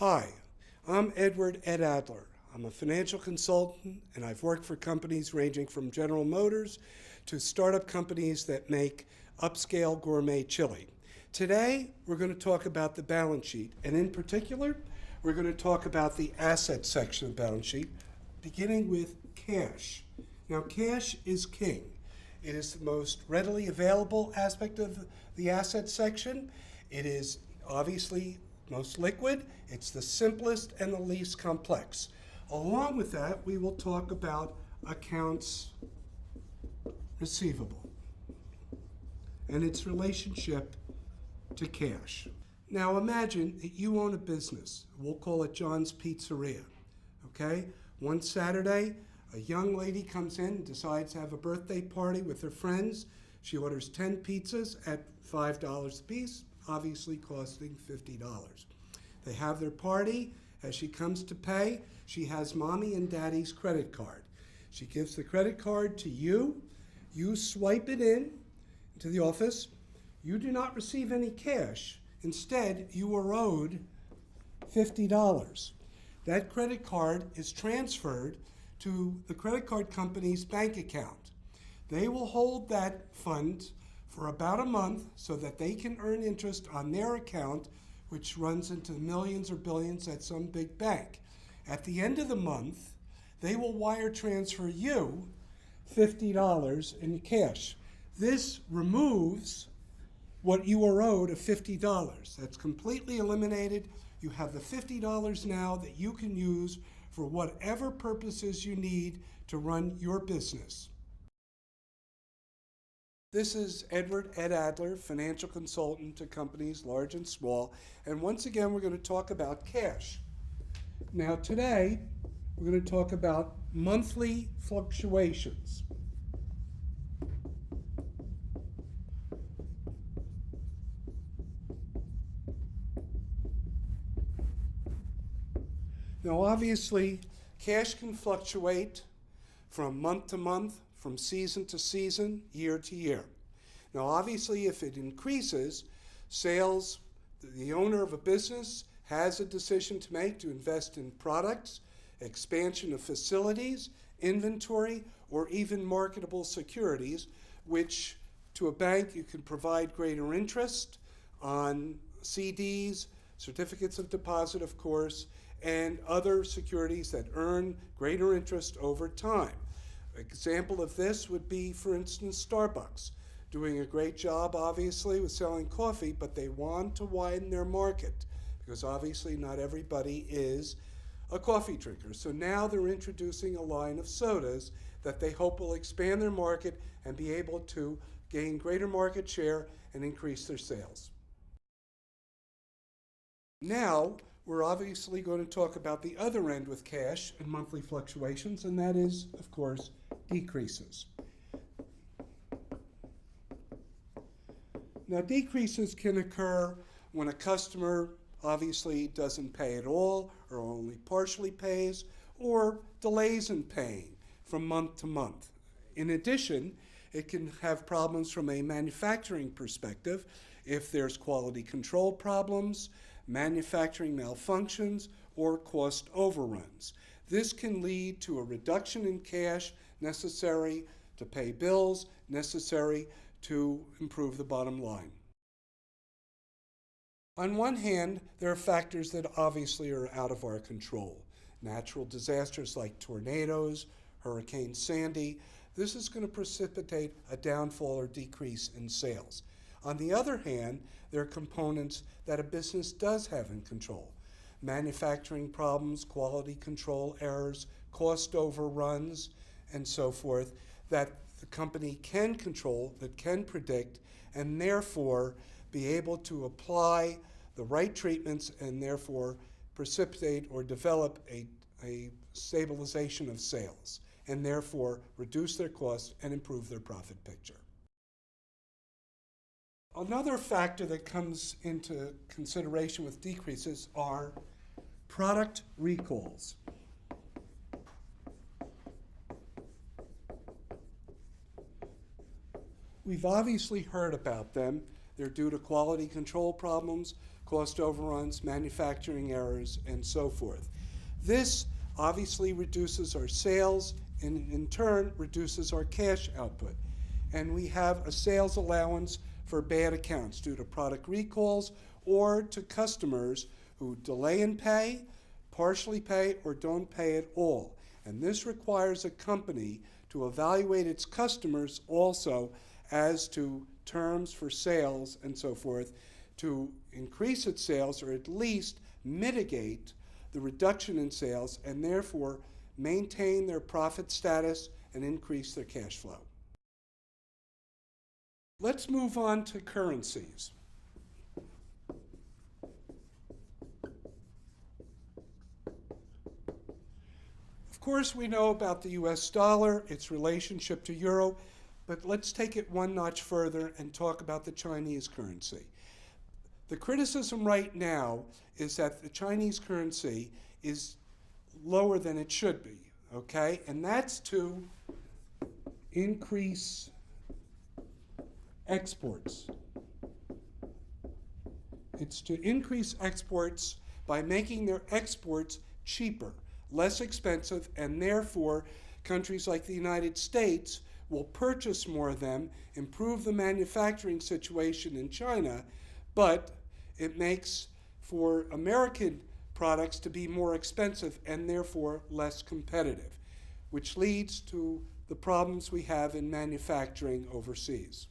Hi, I'm Ed Adler. I'm a financial consultant and I've worked for companies ranging from General Motors to startup companies that make upscale gourmet chili. Today, we're going to talk about the balance sheet, and in particular, we're going to talk about the asset section of the balance sheet, beginning with cash. Now, cash is king. It is the most readily available aspect of the asset section. It is obviously most liquid. It's the simplest and the least complex. Along with that, we will talk about accounts receivable and its relationship to cash. Now imagine that you own a business. We'll call it John's Pizzeria, okay? One Saturday, a young lady comes in and decides to have a birthday party with her friends. She orders 10 pizzas at $5 a piece, obviously costing $50. They have their party. As she comes to pay, she has mommy and daddy's credit card. She gives the credit card to you. You swipe it in to the office. You do not receive any cash. Instead, you are owed $50. That credit card is transferred to the credit card company's bank account. They will hold that fund for about a month so that they can earn interest on their account, which runs into millions or billions at some big bank. At the end of the month, they will wire transfer you $50 in cash. This removes what you are owed of $50. That's completely eliminated. You have the $50 now that you can use for whatever purposes you need to run your business. This is Ed Adler, financial consultant to companies large and small. And once again, we're going to talk about cash. Now today, we're going to talk about monthly fluctuations. Now obviously, cash can fluctuate from month to month, from season to season, year to year. Now obviously, if it increases, sales, the owner of a business has a decision to make to invest in products, expansion of facilities, inventory, or even marketable securities, which to a bank you can provide greater interest on CDs, certificates of deposit, of course, and other securities that earn greater interest over time. Example of this would be, for instance, Starbucks, doing a great job, obviously, with selling coffee, but they want to widen their market because obviously not everybody is a coffee drinker. So now they're introducing a line of sodas that they hope will expand their market and be able to gain greater market share and increase their sales. Now, we're obviously going to talk about the other end with cash and monthly fluctuations, and that is, of course, decreases. Now, decreases can occur when a customer obviously doesn't pay at all or only partially pays or delays in paying from month to month. In addition, it can have problems from a manufacturing perspective if there's quality control problems, manufacturing malfunctions, or cost overruns. This can lead to a reduction in cash necessary to pay bills, necessary to improve the bottom line. On one hand, there are factors that obviously are out of our control. Natural disasters like tornadoes, Hurricane Sandy, this is going to precipitate a downfall or decrease in sales. On the other hand, there are components that a business does have in control. Manufacturing problems, quality control errors, cost overruns, and so forth, that the company can control, that can predict, and therefore be able to apply the right treatments and therefore precipitate or develop a stabilization of sales, and therefore reduce their costs and improve their profit picture. Another factor that comes into consideration with decreases are product recalls. We've obviously heard about them. They're due to quality control problems, cost overruns, manufacturing errors, and so forth. This obviously reduces our sales and in turn reduces our cash output. And we have a sales allowance for bad accounts due to product recalls or to customers who delay in pay, partially pay, or don't pay at all. And this requires a company to evaluate its customers also as to terms for sales and so forth to increase its sales or at least mitigate the reduction in sales and therefore maintain their profit status and increase their cash flow. Let's move on to currencies. Of course, we know about the US dollar, its relationship to euro, but let's take it one notch further and talk about the Chinese currency. The criticism right now is that the Chinese currency is lower than it should be, okay? And that's to increase exports. It's to increase exports by making their exports cheaper, less expensive, and therefore countries like the United States will purchase more of them, improve the manufacturing situation in China, but it makes for American products to be more expensive and therefore less competitive, which leads to the problems we have in manufacturing overseas.